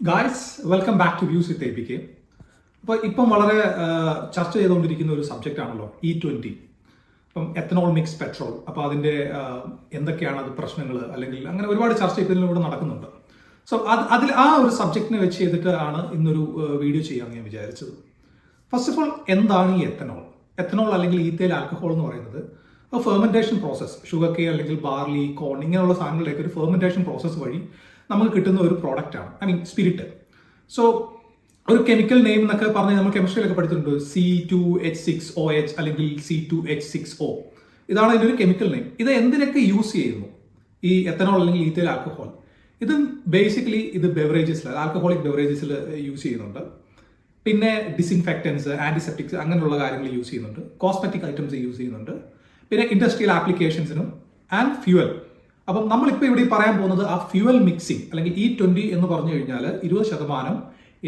Guys welcome back to views with APK. അപ്പോൾ ഇപ്പം വളരെ ചർച്ച ചെയ്തുകൊണ്ടിരിക്കുന്ന ഒരു സബ്ജക്റ്റ് ആണല്ലോ E20. ഇപ്പം എത്തനോൾ മിക്സ് പെട്രോൾ. അപ്പോൾ അതിൻ്റെ എന്തൊക്കെയാണ് അത് പ്രശ്നങ്ങൾ അല്ലെങ്കിൽ അങ്ങനെ ഒരുപാട് ചർച്ച ഇതിലൂടെ നടക്കുന്നുണ്ട്. സോ അതിൽ ആ ഒരു സബ്ജക്റ്റിനെ വെച്ച് ചെയ്തിട്ട് ആണ് ഇന്നൊരു വീഡിയോ ചെയ്യാമെന്ന് ഞാൻ വിചാരിച്ചത്. ഫസ്റ്റ് ഓഫ് ഓൾ എന്താണ് ഈ എത്തനോൾ? എത്തനോൾ അല്ലെങ്കിൽ ഈത്തൈൽ ആൽക്കഹോൾ എന്ന് പറയുന്നത് ഫെർമെന്റേഷൻ പ്രോസസ്സ്, ഷുഗർ കെയിൻ അല്ലെങ്കിൽ ബാർലി, കോൺ ഇങ്ങനെയുള്ള സാധനങ്ങളിലേക്ക് ഒരു ഫെർമെന്റേഷൻ പ്രോസസ്സ് വഴി നമുക്ക് കിട്ടുന്ന ഒരു പ്രോഡക്റ്റാണ്, ഐ മീൻ സ്പിരിറ്റ്. സോ ഒരു കെമിക്കൽ നെയിം എന്നൊക്കെ പറഞ്ഞ് നമ്മൾ കെമിസ്ട്രിയിലൊക്കെ പഠിച്ചിട്ടുണ്ട്, C2H6OH അല്ലെങ്കിൽ C2H6O. ഇതാണ് ഇതിൻ്റെ ഒരു കെമിക്കൽ നെയിം. ഇത് എന്തിനൊക്കെ യൂസ് ചെയ്യുന്നു ഈ എത്തനോൾ അല്ലെങ്കിൽ ഈത്തൈൽ ആൽക്കഹോൾ? ഇത് ബേസിക്കലി ഇത് ബെവറേജസിൽ, ആൽക്കഹോളിക് ബെവറേജസിൽ യൂസ് ചെയ്യുന്നുണ്ട്. പിന്നെ ഡിസിൻഫെക്റ്റൻസ്, ആന്റിസെപ്റ്റിക്സ് അങ്ങനെയുള്ള കാര്യങ്ങൾ യൂസ് ചെയ്യുന്നുണ്ട്. കോസ്മെറ്റിക് ഐറ്റംസ് യൂസ് ചെയ്യുന്നുണ്ട്. പിന്നെ ഇൻഡസ്ട്രിയൽ ആപ്ലിക്കേഷൻസിനും ആൻഡ് ഫ്യൂവൽ. അപ്പം നമ്മളിപ്പോൾ ഇവിടെ പറയാൻ പോകുന്നത് ആ ഫ്യൂവൽ മിക്സിംഗ് അല്ലെങ്കിൽ E20 എന്ന് പറഞ്ഞു കഴിഞ്ഞാൽ 20%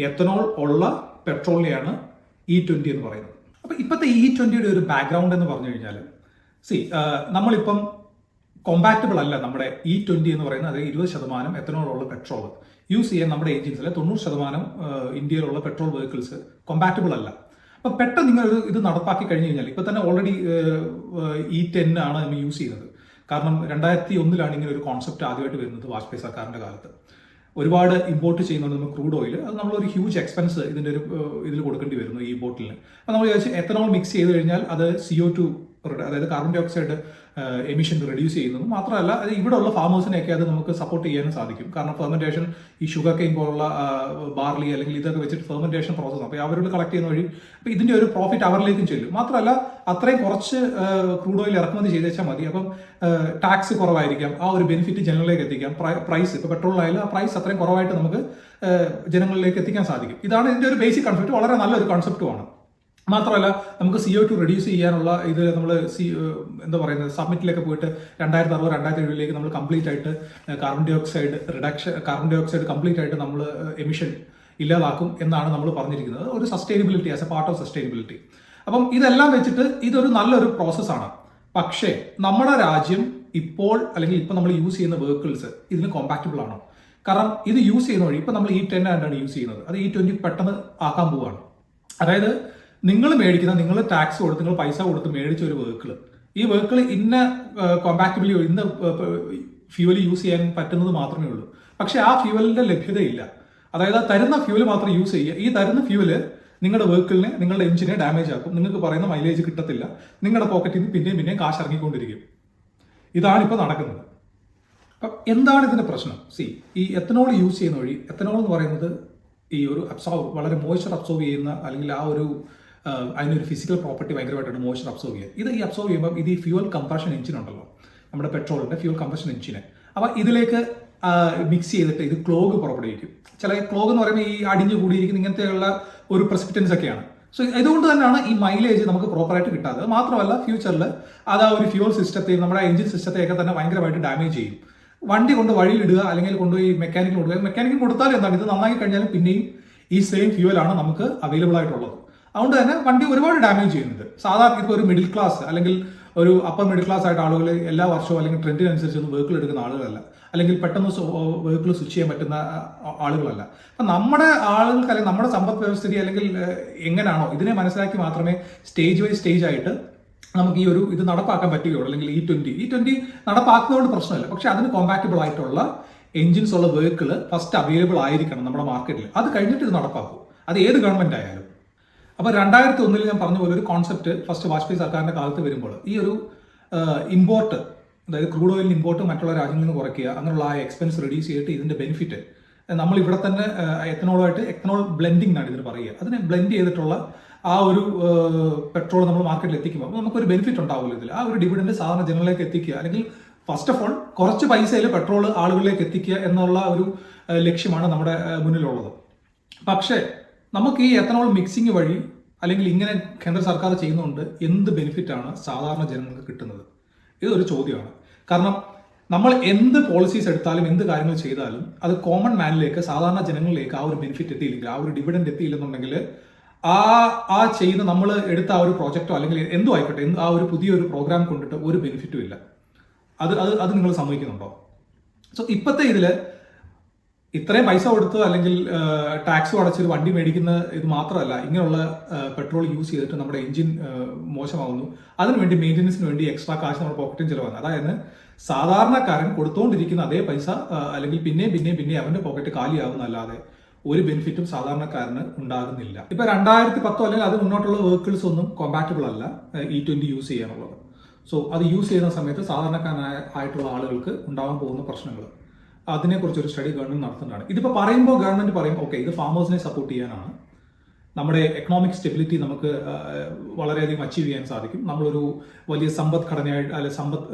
എത്തനോൾ ഉള്ള പെട്രോളിനെയാണ് E20 എന്ന് പറയുന്നത്. അപ്പം ഇപ്പോഴത്തെ E20യുടെ ഒരു ബാക്ക്ഗ്രൗണ്ട് എന്ന് പറഞ്ഞു കഴിഞ്ഞാൽ നമ്മളിപ്പം കോമ്പാറ്റബിൾ അല്ല നമ്മുടെ E20 എന്ന് പറയുന്നത്, അതായത് 20% എത്തനോൾ ഉള്ള പെട്രോൾ യൂസ് ചെയ്യാൻ നമ്മുടെ ഏജൻസിലെ 90% ഇന്ത്യയിലുള്ള പെട്രോൾ വെഹിക്കിൾസ് കോമ്പാറ്റബിൾ അല്ല. അപ്പം പെട്ടെന്ന് നിങ്ങൾ ഇത് നടപ്പാക്കി കഴിഞ്ഞ് കഴിഞ്ഞാൽ ഇപ്പം തന്നെ ഓൾറെഡി E10 ആണ് നമ്മൾ യൂസ് ചെയ്യുന്നത്. കാരണം 2001 ഇങ്ങനെ ഒരു കോൺസെപ്റ്റ് ആദ്യമായിട്ട് വരുന്നത് വാജ്പേയി സർക്കാരിൻ്റെ കാലത്ത്. ഒരുപാട് ഇമ്പോർട്ട് ചെയ്യുന്നുണ്ട് നമ്മൾ ക്രൂഡ് ഓയിൽ. അത് നമ്മളൊരു ഹ്യൂജ് എക്സ്പെൻസ് ഇതിൻ്റെ ഒരു ഇതിൽ കൊടുക്കേണ്ടി വരുന്നു ഈ ബോട്ടിലിന്. അപ്പോൾ നമ്മൾ വിചാരിച്ച് എത്തനോൾ മിക്സ് ചെയ്ത് കഴിഞ്ഞാൽ അത് CO2 അതായത് carbon dioxide emission reduce ചെയ്യുന്നതും മാത്രമല്ല അത് ഇവിടെ ഉള്ള ഫാമേഴ്സിനെയൊക്കെ അത് നമുക്ക് സപ്പോർട്ട് ചെയ്യാനും സാധിക്കും. കാരണം ഫെർമെന്റേഷൻ ഈ ഷുഗർ കെയിൻ പോലുള്ള ബാർലി അല്ലെങ്കിൽ ഇതൊക്കെ വെച്ചിട്ട് ഫെർമെന്റേഷൻ പ്രോസസ്സ്, അപ്പോൾ അവരോട് കളക്ട് ചെയ്യുന്ന വഴി അപ്പോൾ ഇതിൻ്റെ ഒരു പ്രോഫിറ്റ് അവരിലേക്കും ചെല്ലും. മാത്രമല്ല അത്രയും കുറച്ച് ക്രൂഡ് ഓയിൽ ഇറക്കുമതി ചെയ്തേച്ചാൽ മതി. അപ്പം ടാക്സ് കുറവായിരിക്കാം, ആ ഒരു ബെനിഫിറ്റ് ജനങ്ങളിലേക്ക് എത്തിക്കാം. പ്രൈസ് ഇപ്പോൾ പെട്രോളിലായാലും ആ പ്രൈസ് അത്രയും കുറവായിട്ട് നമുക്ക് ജനങ്ങളിലേക്ക് എത്തിക്കാൻ സാധിക്കും. ഇതാണ് ഇതിൻ്റെ ഒരു ബേസിക് കൺസെപ്റ്റ്. വളരെ നല്ലൊരു കൺസെപ്റ്റുമാണ്. മാത്രമല്ല നമുക്ക് CO2 റെഡ്യൂസ് ചെയ്യാനുള്ള ഇത് നമ്മൾ എന്താ പറയുന്നത് സബ്മിറ്റിലൊക്കെ പോയിട്ട് 2060 2070 നമ്മൾ കംപ്ലീറ്റ് ആയിട്ട് കാർബൺ ഡൈ ഓക്സൈഡ് കംപ്ലീറ്റ് ആയിട്ട് നമ്മൾ എമിഷൻ ഇല്ലാതാക്കും എന്നാണ് നമ്മൾ പറഞ്ഞിരിക്കുന്നത്. ഒരു sustainability, as A part of sustainability. അപ്പം ഇതെല്ലാം വെച്ചിട്ട് ഇതൊരു നല്ലൊരു പ്രോസസ്സാണ്. പക്ഷേ നമ്മുടെ രാജ്യം ഇപ്പോൾ അല്ലെങ്കിൽ ഇപ്പം നമ്മൾ യൂസ് ചെയ്യുന്ന വെഹിക്കിൾസ് ഇതിന് കോമ്പാക്റ്റബിൾ ആണോ? കാരണം ഇത് യൂസ് ചെയ്യുന്ന വഴി ഇപ്പം നമ്മൾ E10 ആയിട്ടാണ് യൂസ് ചെയ്യുന്നത്, അത് E20 പെട്ടെന്ന് ആക്കാൻ പോവുകയാണ്. അതായത് നിങ്ങൾ ടാക്സ് കൊടുത്ത് നിങ്ങൾ പൈസ കൊടുത്ത് മേടിച്ച ഒരു വെഹിക്കിൾ, ഈ വെഹിക്കിൾ ഇന്ന കോമ്പാക്റ്റബിളി ഇന്ന ഫ്യൂവൽ യൂസ് ചെയ്യാൻ പറ്റുന്നത് മാത്രമേ ഉള്ളൂ. പക്ഷെ ആ ഫ്യൂവലിന്റെ ലഭ്യതയില്ല. അതായത് ആ തരുന്ന ഫ്യൂവൽ മാത്രം യൂസ് ചെയ്യുക. ഈ തരുന്ന ഫ്യൂവല് നിങ്ങളുടെ വെഹിക്കിളിനെ, നിങ്ങളുടെ എഞ്ചിനെ ഡാമേജ് ആക്കും. നിങ്ങൾക്ക് പറയുന്ന മൈലേജ് കിട്ടത്തില്ല. നിങ്ങളുടെ പോക്കറ്റിൽ നിന്ന് പിന്നെയും കാശ് ഇറങ്ങിക്കൊണ്ടിരിക്കും. ഇതാണ് ഇപ്പോൾ നടക്കുന്നത്. അപ്പം എന്താണ് ഇതിന്റെ പ്രശ്നം? ഈ എത്തനോൾ യൂസ് ചെയ്യുന്ന വഴി, എത്തനോൾ എന്ന് പറയുന്നത് ഈ ഒരു വളരെ മോയ്സ്ചർ അബ്സോർവ് ചെയ്യുന്ന അല്ലെങ്കിൽ ആ ഒരു അതിനൊരു ഫിസിക്കൽ പ്രോപ്പർട്ടി ഭയങ്കരമായിട്ടാണ് മോയ്സ്ചർ അബ്സോർവ് ചെയ്യുക. ഇത് ഈ അബ്സോർവ് ചെയ്യുമ്പോൾ ഇത് ഈ ഫ്യൂവൽ കംപ്രഷൻ എഞ്ചിൻ ഉണ്ടല്ലോ, നമ്മുടെ പെട്രോളിന്റെ ഫ്യൂവൽ കംപ്രഷൻ എഞ്ചിനെ, അപ്പോൾ ഇതിലേക്ക് മിക്സ് ചെയ്തിട്ട് ഇത് ക്ലോഗ് പുറപ്പെടുവിക്കും. ചില ക്ലോഗ് എന്ന് പറയുമ്പോൾ ഈ അടിഞ്ഞു കൂടിയിരിക്കുന്ന ഇങ്ങനത്തെയുള്ള ഒരു പ്രസിപ്പിറ്റൻസ് ഒക്കെയാണ്. സോ ഇതുകൊണ്ട് തന്നെയാണ് ഈ മൈലേജ് നമുക്ക് പ്രോപ്പറായിട്ട് കിട്ടാത്തത്. മാത്രമല്ല ഫ്യൂച്ചറിൽ അത് ആ ഒരു ഫ്യൂവൽ സിസ്റ്റത്തെയും നമ്മുടെ എഞ്ചിൻ സിസ്റ്റത്തെയൊക്കെ തന്നെ ഭയങ്കരമായിട്ട് ഡാമേജ് ചെയ്യും. വണ്ടി കൊണ്ട് വഴിയിലിടുക അല്ലെങ്കിൽ കൊണ്ടുപോയി മെക്കാനിക്കിന് കൊടുക്കുക. മെക്കാനിക്കിന് കൊടുത്താലും എന്താണ്, ഇത് നന്നായി കഴിഞ്ഞാലും പിന്നെയും ഈ സെയിം ഫ്യൂവലാണ് നമുക്ക് അവൈലബിൾ ആയിട്ടുള്ളത്. അതുകൊണ്ട് തന്നെ വണ്ടി ഒരുപാട് ഡാമേജ് ചെയ്യുന്നുണ്ട്. സാധാരണ ഇപ്പോൾ ഒരു മിഡിൽ ക്ലാസ് അല്ലെങ്കിൽ ഒരു അപ്പർ മിഡിൽ ക്ലാസ് ആയിട്ട് ആളുകൾ എല്ലാ വർഷവും അല്ലെങ്കിൽ ട്രെൻഡിനനുസരിച്ച് ഒന്ന് വെഹിക്കിൾ എടുക്കുന്ന ആളുകളല്ല, അല്ലെങ്കിൽ പെട്ടെന്ന് വെഹിക്കിൾ സ്വിച്ച് ചെയ്യാൻ പറ്റുന്ന ആളുകളല്ല. അപ്പം നമ്മുടെ ആളുകൾക്ക് അല്ലെങ്കിൽ നമ്മുടെ സമ്പദ് വ്യവസ്ഥിതി അല്ലെങ്കിൽ എങ്ങനെയാണോ ഇതിനെ മനസ്സിലാക്കി മാത്രമേ സ്റ്റേജ് ബൈ സ്റ്റേജ് ആയിട്ട് നമുക്ക് ഈ ഒരു ഇത് നടപ്പാക്കാൻ പറ്റുകയുള്ളൂ. അല്ലെങ്കിൽ E20 നടപ്പാക്കുന്നതുകൊണ്ട് പ്രശ്നമില്ല. പക്ഷെ അതിന് കോമ്പാക്റ്റബിൾ ആയിട്ടുള്ള എഞ്ചിൻസ് ഉള്ള വെഹിക്കിൾ ഫസ്റ്റ് അവൈലബിൾ ആയിരിക്കണം നമ്മുടെ മാർക്കറ്റിൽ. അത് കഴിഞ്ഞിട്ട് ഇത് നടപ്പാക്കും, അത് ഏത് ഗവൺമെന്റ് ആയാലും. അപ്പോൾ 2001 ഞാൻ പറഞ്ഞ പോലെ ഒരു കോൺസെപ്റ്റ് ഫസ്റ്റ് വാജ്പേയി സർക്കാരിന്റെ കാലത്ത് വരുമ്പോൾ ഈ ഒരു ഇമ്പോർട്ട്, അതായത് ക്രൂഡ് ഓയിലിന് ഇമ്പോർട്ട് മറ്റുള്ള രാജ്യങ്ങളിൽ നിന്ന് കുറയ്ക്കുക, അങ്ങനെയുള്ള ആ എക്സ്പെൻസ് റെഡ്യൂസ് ചെയ്തിട്ട് ഇതിന്റെ ബെനിഫിറ്റ് നമ്മൾ ഇവിടെ തന്നെ എത്തനോൾ ബ്ലെൻഡിംഗ് എന്നാണ് ഇതിന് പറയുക. അതിനെ ബ്ലെൻഡ് ചെയ്തിട്ടുള്ള ആ ഒരു പെട്രോൾ നമ്മൾ മാർക്കറ്റിൽ എത്തിക്കുമ്പോൾ നമുക്കൊരു ബെനിഫിറ്റ് ഉണ്ടാവില്ല ഇതിൽ. ആ ഒരു ഡിവിഡൻഡ് സാധാരണ ജനങ്ങളിലേക്ക് എത്തിക്കുക, അല്ലെങ്കിൽ ഫസ്റ്റ് ഓഫ് ഓൾ കുറച്ച് പൈസയിൽ പെട്രോൾ ആളുകളിലേക്ക് എത്തിക്കുക എന്നുള്ള ഒരു ലക്ഷ്യമാണ് നമ്മുടെ മുന്നിലുള്ളത്. പക്ഷേ നമുക്ക് ഈ എത്തനോൾ മിക്സിംഗ് വഴി അല്ലെങ്കിൽ ഇങ്ങനെ കേന്ദ്ര സർക്കാർ ചെയ്യുന്നതുകൊണ്ട് എന്ത് ബെനിഫിറ്റാണ് സാധാരണ ജനങ്ങൾക്ക് കിട്ടുന്നത്? ഇതൊരു ചോദ്യമാണ്. കാരണം നമ്മൾ എന്ത് പോളിസീസ് എടുത്താലും എന്ത് കാര്യങ്ങൾ ചെയ്താലും അത് കോമൺ മാനിലേക്ക്, സാധാരണ ജനങ്ങളിലേക്ക് ആ ഒരു ബെനിഫിറ്റ് എത്തിയില്ലെങ്കിൽ, ആ ഒരു ഡിവിഡൻഡ് എത്തിയില്ലെന്നുണ്ടെങ്കിൽ ആ ചെയ്യുന്ന നമ്മൾ എടുത്ത ആ ഒരു പ്രോജക്റ്റോ അല്ലെങ്കിൽ എന്തോ ആയിക്കോട്ടെ, ആ ഒരു പുതിയൊരു പ്രോഗ്രാം കൊണ്ടിട്ട് ഒരു ബെനിഫിറ്റും ഇല്ല. അത് നിങ്ങൾ സമ്മതിക്കുന്നുണ്ടോ? സോ ഇപ്പോഴത്തെ ഇതിൽ ഇത്രയും പൈസ കൊടുത്ത് അല്ലെങ്കിൽ ടാക്സും അടച്ചൊരു വണ്ടി മേടിക്കുന്ന ഇത് മാത്രമല്ല, ഇങ്ങനെയുള്ള പെട്രോൾ യൂസ് ചെയ്തിട്ട് നമ്മുടെ എഞ്ചിൻ മോശമാകുന്നു. അതിനുവേണ്ടി മെയിൻ്റനൻസിന് വേണ്ടി എക്സ്ട്രാ കാശ് നമ്മുടെ പോക്കറ്റും ചിലവാണ്. അതായത് സാധാരണക്കാരൻ കൊടുത്തുകൊണ്ടിരിക്കുന്ന അതേ പൈസ അല്ലെങ്കിൽ പിന്നെയും അവന്റെ പോക്കറ്റ് കാലിയാവുന്നല്ലാതെ ഒരു ബെനിഫിറ്റും സാധാരണക്കാരന് ഉണ്ടാകുന്നില്ല. ഇപ്പൊ 2010 അല്ലെങ്കിൽ അത് മുന്നോട്ടുള്ള വെഹിക്കിൾസ് ഒന്നും കോമ്പാറ്റബിൾ അല്ല E20 യൂസ് ചെയ്യാനുള്ളത്. സോ അത് യൂസ് ചെയ്യുന്ന സമയത്ത് സാധാരണക്കാരായിട്ടുള്ള ആളുകൾക്ക് ഉണ്ടാകാൻ പോകുന്ന പ്രശ്നങ്ങൾ, അതിനെക്കുറിച്ച് ഒരു സ്റ്റഡി ഗവൺമെന്റ് നടത്തുന്നതാണ്. ഇതിപ്പോൾ പറയുമ്പോൾ ഗവൺമെന്റ് പറയും ഓക്കെ ഇത് ഫാമേഴ്സിനെ സപ്പോർട്ട് ചെയ്യാനാണ്, നമ്മുടെ എക്കണോമിക് സ്റ്റെബിലിറ്റി നമുക്ക് വളരെയധികം അച്ചീവ് ചെയ്യാൻ സാധിക്കും, നമ്മളൊരു വലിയ സമ്പദ് ഘടനയായിട്ട് അല്ലെ സമ്പദ്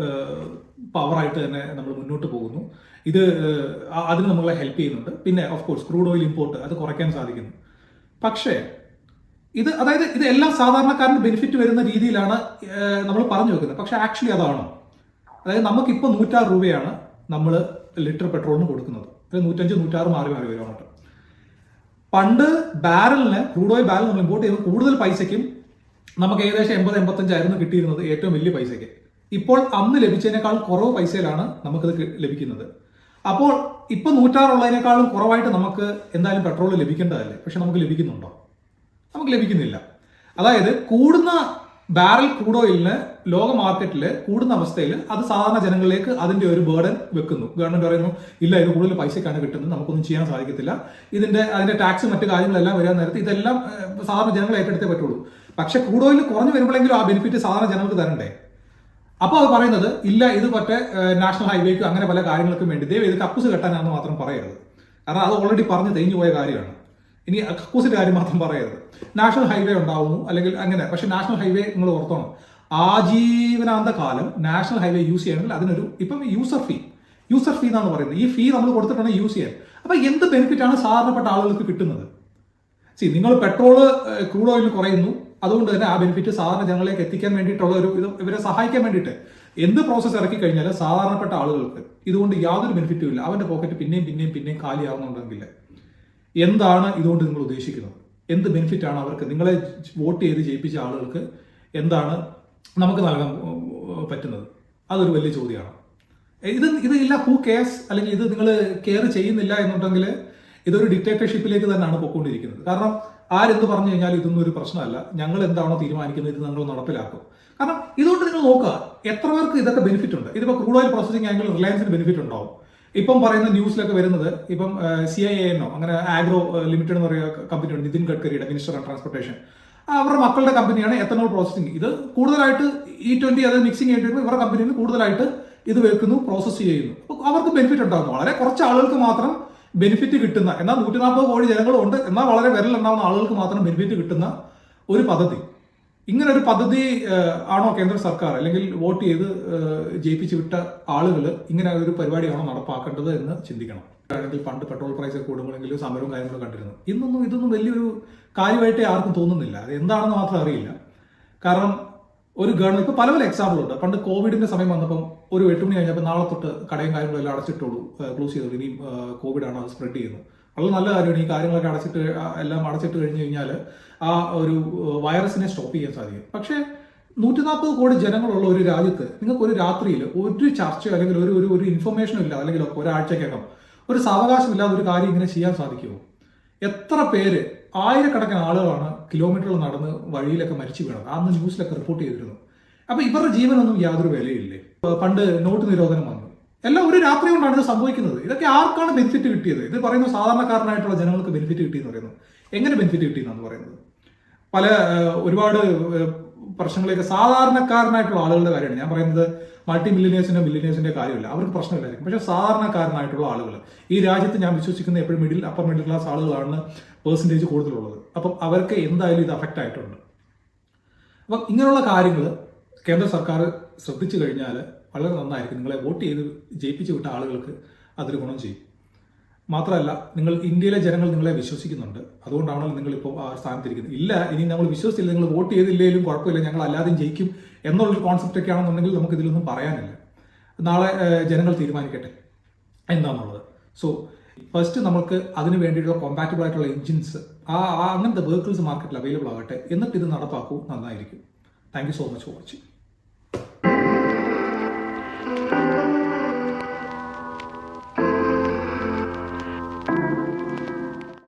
പവറായിട്ട് തന്നെ നമ്മൾ മുന്നോട്ട് പോകുന്നു, ഇത് അതിന് നമ്മളെ ഹെൽപ്പ് ചെയ്യുന്നുണ്ട്, പിന്നെ of course crude oil import അത് കുറയ്ക്കാൻ സാധിക്കുന്നു. പക്ഷേ അതായത് ഇത് എല്ലാം സാധാരണക്കാരന് ബെനിഫിറ്റ് വരുന്ന രീതിയിലാണ് നമ്മൾ പറഞ്ഞു വെക്കുന്നത്. പക്ഷെ ആക്ച്വലി അതാണോ? അതായത് നമുക്കിപ്പോൾ 106 രൂപയാണ് നമ്മൾ ലിറ്റർ പെട്രോളിന് കൊടുക്കുന്നത്, 105, 106 മാറി വരുവാണ്. പണ്ട് ബാരലിന് ക്രൂഡ് ഓയിൽ ബാരൽ നമ്മൾ ഇമ്പോർട്ട് ചെയ്യുന്നത് കൂടുതൽ പൈസയ്ക്കും നമുക്ക് ഏകദേശം 80-85 ആയിരുന്നു കിട്ടിയിരുന്നത്, ഏറ്റവും വലിയ പൈസയ്ക്ക്. ഇപ്പോൾ അന്ന് ലഭിച്ചതിനേക്കാൾ കുറവ് പൈസയിലാണ് നമുക്കത് ലഭിക്കുന്നത്. അപ്പോൾ ഇപ്പൊ 106 ഉള്ളതിനേക്കാളും കുറവായിട്ട് നമുക്ക് എന്തായാലും പെട്രോൾ ലഭിക്കേണ്ടതല്ലേ? പക്ഷെ നമുക്ക് ലഭിക്കുന്നുണ്ടോ? നമുക്ക് ലഭിക്കുന്നില്ല. അതായത് കൂടുന്ന ബാരൽ ക്രൂഡ് ഓയിലിന് ലോക മാർക്കറ്റിൽ കൂടുന്ന അവസ്ഥയിൽ അത് സാധാരണ ജനങ്ങളിലേക്ക് അതിന്റെ ഒരു ബേർഡൻ വെക്കുന്നു. ഗവൺമെന്റ് പറയുന്നു ഇല്ല ഇത് കൂടുതൽ പൈസക്കാണ് കിട്ടുന്നത്, നമുക്കൊന്നും ചെയ്യാൻ സാധിക്കത്തില്ല, അതിന്റെ ടാക്സ് മറ്റു കാര്യങ്ങളെല്ലാം വരാൻ നേരത്തെ ഇതെല്ലാം സാധാരണ ജനങ്ങൾ ഏറ്റെടുത്തേ പറ്റുള്ളൂ. പക്ഷെ ക്രൂഡ് ഓയിൽ കുറഞ്ഞു വരുമ്പോഴെങ്കിലും ആ ബെനിഫിറ്റ് സാധാരണ ജനങ്ങൾക്ക് തരണ്ടേ? അപ്പോൾ അത് പറയുന്നത് ഇല്ല ഇത് മറ്റേ നാഷണൽ ഹൈവേക്കും അങ്ങനെ പല കാര്യങ്ങൾക്കും വേണ്ടി ദയവ് ഇത് കക്കൂസ് കെട്ടാനാണെന്ന് മാത്രം പറയരുത്. കാരണം അത് ഓൾറെഡി പറഞ്ഞ് തേഞ്ഞു പോയ കാര്യമാണ്. ഇനി കക്കൂസിന്റെ കാര്യം മാത്രം പറയരുത്. നാഷണൽ ഹൈവേ ഉണ്ടാവുന്നു അല്ലെങ്കിൽ അങ്ങനെ. പക്ഷെ നാഷണൽ ഹൈവേ നിങ്ങൾ ഓർത്തോണം, ആജീവനാന്ത കാലം നാഷണൽ ഹൈവേ യൂസ് ചെയ്യണമെങ്കിൽ അതിനൊരു ഇപ്പം യൂസർ ഫീ എന്നാണ് പറയുന്നത്. ഈ ഫീ നമ്മൾ കൊടുത്തിട്ടാണ് യൂസ് ചെയ്യാൻ. അപ്പൊ എന്ത് ബെനിഫിറ്റ് ആണ് സാധാരണപ്പെട്ട ആളുകൾക്ക് കിട്ടുന്നത്? നിങ്ങൾ പെട്രോള് ക്രൂഡ് ഓയിൽ കുറയുന്നു, അതുകൊണ്ട് തന്നെ ആ ബെനിഫിറ്റ് സാധാരണ ജനങ്ങളിലേക്ക് എത്തിക്കാൻ വേണ്ടിയിട്ടുള്ള ഇവരെ സഹായിക്കാൻ വേണ്ടിയിട്ട് എന്ത് പ്രോസസ്സ് ഇറക്കി കഴിഞ്ഞാൽ സാധാരണപ്പെട്ട ആളുകൾക്ക് ഇതുകൊണ്ട് യാതൊരു ബെനിഫിറ്റും ഇല്ല. അവന്റെ പോക്കറ്റ് പിന്നെയും കാലിയാവുന്നുണ്ടെങ്കിൽ എന്താണ് ഇതുകൊണ്ട് നിങ്ങൾ ഉദ്ദേശിക്കുന്നത്? എന്ത് ബെനിഫിറ്റ് ആണ് അവർക്ക്, നിങ്ങളെ വോട്ട് ചെയ്ത് ജയിപ്പിച്ച ആളുകൾക്ക് എന്താണ് നമുക്ക് നൽകാൻ പറ്റുന്നത്? അതൊരു വലിയ ചോദ്യമാണ്. ഇതില്ല ഹൂ കെയർസ്, അല്ലെങ്കിൽ ഇത് നിങ്ങൾ കെയർ ചെയ്യുന്നില്ല എന്നുണ്ടെങ്കിൽ ഇതൊരു ഡിക്റ്റേറ്റർഷിപ്പിലേക്ക് തന്നെയാണ് പോയിക്കൊണ്ടിരിക്കുന്നത്. കാരണം ആരെന്ത് പറഞ്ഞു കഴിഞ്ഞാൽ ഇതൊന്നും ഒരു പ്രശ്നമല്ല, ഞങ്ങൾ എന്താണോ തീരുമാനിക്കുന്നത് ഇത് നിങ്ങൾ നടപ്പിലാക്കും. കാരണം ഇതുകൊണ്ട് നിങ്ങൾ നോക്കുക എത്ര പേർക്ക് ഇതൊക്കെ ബെനിഫിറ്റ് ഉണ്ട്. ഇതിപ്പോൾ ക്രൂഡ് ഓയിൽ പ്രോസസിംഗ് ആണെങ്കിൽ റിലയൻസിന് ബെനിഫിറ്റ് ഉണ്ടാവും. ഇപ്പം പറയുന്ന ന്യൂസിലൊക്കെ വരുന്നത് ഇപ്പം CIANO അങ്ങനെ ആഗ്രോ ലിമിറ്റഡ് എന്ന് പറയുന്ന കമ്പനിയുണ്ട്, നിതിൻ ഗഡ്കരിയുടെ, മിനിസ്റ്റർ ഓഫ് ട്രാൻസ്പോർട്ടേഷൻ. അവരുടെ മക്കളുടെ കമ്പനിയാണ് എത്തനോൾ പ്രോസസിംഗ്. ഇത് കൂടുതലായിട്ട് E20 അത് മിക്സിംഗ് ചെയ്തിട്ട് ഇവരുടെ കമ്പനിയിൽ കൂടുതലായിട്ട് ഇത് വെക്കുന്നു, പ്രോസസ് ചെയ്യുന്നു. അപ്പോൾ അവർക്ക് ബെനിഫിറ്റ് ഉണ്ടാകുന്നു. വളരെ കുറച്ച് ആളുകൾക്ക് മാത്രം ബെനിഫിറ്റ് കിട്ടുന്ന, എന്നാൽ 140 കോടി ജനങ്ങളുണ്ട്, എന്നാൽ വളരെ വിരലുണ്ടാവുന്ന ആളുകൾക്ക് മാത്രം ബെനിഫിറ്റ് കിട്ടുന്ന ഒരു പദ്ധതി. ഇങ്ങനെ ഒരു പദ്ധതി ആണോ കേന്ദ്ര സർക്കാർ അല്ലെങ്കിൽ വോട്ട് ചെയ്ത് ജയിപ്പിച്ചു വിട്ട ആളുകൾ ഇങ്ങനെ ഒരു പരിപാടിയാണോ നടപ്പാക്കേണ്ടത് എന്ന് ചിന്തിക്കണം. ആണെങ്കിൽ പണ്ട് പെട്രോൾ പ്രൈസ് കൂടുമ്പോഴെങ്കിലും സമരവും കാര്യങ്ങളും കണ്ടിരുന്നു. ഇതൊന്നും വലിയൊരു കാര്യമായിട്ടേ ആർക്കും തോന്നുന്നില്ല. അത് എന്താണെന്ന് മാത്രം അറിയില്ല. കാരണം ഒരു ഗവൺമെന്റ് ഇപ്പൊ പല എക്സാമ്പിൾ ഉണ്ട്. പണ്ട് കോവിഡിന്റെ സമയം വന്നപ്പം ഒരു 8 മണി കഴിഞ്ഞപ്പോൾ നാളെ തൊട്ട് കടയും കാര്യങ്ങളും എല്ലാം അടച്ചിട്ടുള്ളൂ, ക്ലോസ് ചെയ്തോളൂ, ഇനിയും കോവിഡാണ് അത് സ്പ്രെഡ് ചെയ്യുന്നത്. വളരെ നല്ല കാര്യമാണ്. ഈ കാര്യങ്ങളൊക്കെ എല്ലാം അടച്ചിട്ട് കഴിഞ്ഞു കഴിഞ്ഞാൽ ആ ഒരു വൈറസിനെ സ്റ്റോപ്പ് ചെയ്യാൻ സാധിക്കും. പക്ഷേ 140 കോടി ജനങ്ങളുള്ള ഒരു രാജ്യത്ത് നിങ്ങൾക്ക് ഒരു രാത്രിയിൽ ഒരു ചർച്ചയോ അല്ലെങ്കിൽ ഒരു ഇൻഫർമേഷനും ഇല്ല, അല്ലെങ്കിൽ ഒരാഴ്ചക്കകം ഒരു സാവകാശം ഇല്ലാതെ ഒരു കാര്യം ഇങ്ങനെ ചെയ്യാൻ സാധിക്കുമോ? എത്ര പേര്, ആയിരക്കണക്കിന് ആളുകളാണ് കിലോമീറ്ററുകൾ നടന്ന് വഴിയിലൊക്കെ മരിച്ചു വീണത്. അന്ന് ന്യൂസിലൊക്കെ റിപ്പോർട്ട് ചെയ്തിരുന്നു. അപ്പൊ ഇവരുടെ ജീവനൊന്നും യാതൊരു വിലയില്ലേ? പണ്ട് നോട്ട് നിരോധനം വന്നു, എല്ലാം ഒരു രാത്രി കൊണ്ടാണ് ഇത് സംഭവിക്കുന്നത്. ഇതൊക്കെ ആർക്കാണ് ബെനിഫിറ്റ് കിട്ടിയത്? ഇത് പറയുന്നത് സാധാരണക്കാരനായിട്ടുള്ള ജനങ്ങൾക്ക് ബെനിഫിറ്റ് കിട്ടിയെന്ന് പറയുന്നു. എങ്ങനെ ബെനിഫിറ്റ് കിട്ടിയെന്നാണ് പറയുന്നത്? ഒരുപാട് പ്രശ്നങ്ങളൊക്കെ സാധാരണക്കാരനായിട്ടുള്ള ആളുകളുടെ കാര്യമാണ് ഞാൻ പറയുന്നത്. മൾട്ടി മില്ലിനേഴ്സിന്റെ കാര്യമില്ല, അവർക്ക് പ്രശ്നമില്ലായിരിക്കും. പക്ഷെ സാധാരണക്കാരനായിട്ടുള്ള ആളുകൾ ഈ രാജ്യത്ത് ഞാൻ വിശ്വസിക്കുന്ന എപ്പോഴും അപ്പർ മിഡിൽ ക്ലാസ് ആളുകളാണ് പെർസെൻറ്റേജ് കൂടുതലുള്ളത്. അപ്പം അവർക്ക് എന്തായാലും ഇത് അഫക്റ്റ് ആയിട്ടുണ്ട്. അപ്പം ഇങ്ങനെയുള്ള കാര്യങ്ങൾ കേന്ദ്ര സർക്കാർ ശ്രദ്ധിച്ചു കഴിഞ്ഞാൽ വളരെ നന്നായിരിക്കും. നിങ്ങളെ വോട്ട് ചെയ്ത് ജയിപ്പിച്ചു വിട്ട ആളുകൾക്ക് അതൊരു ഗുണം ചെയ്യും. മാത്രമല്ല, ഇന്ത്യയിലെ ജനങ്ങൾ നിങ്ങളെ വിശ്വസിക്കുന്നുണ്ട്, അതുകൊണ്ടാണല്ലോ നിങ്ങളിപ്പോൾ ആ സ്ഥാനത്തിരിക്കുന്നത്. ഇല്ല, ഇനി നമ്മൾ വിശ്വസിച്ചില്ല, നിങ്ങൾ വോട്ട് ചെയ്തില്ലെങ്കിലും കുഴപ്പമില്ല, ഞങ്ങൾ അല്ലാതെയും ജയിക്കും എന്നുള്ളൊരു കോൺസെപ്റ്റ് ഒക്കെ ആണെന്നുണ്ടെങ്കിൽ നമുക്ക് ഇതിലൊന്നും പറയാനില്ല. നാളെ ജനങ്ങൾ തീരുമാനിക്കട്ടെ എന്താണെന്നുള്ളത്. സോ ഫസ്റ്റ് നമുക്ക് അതിന് വേണ്ടിയിട്ടുള്ള കോമ്പാറ്റബിൾ ആയിട്ടുള്ള എഞ്ചിൻസ് അങ്ങനത്തെ വെഹിക്കിൾസ് മാർക്കറ്റിൽ അവൈലബിൾ ആകട്ടെ, എന്നിട്ട് ഇത് നടപ്പാക്കൂ, നന്നായിരിക്കും. Thank you so much for watching.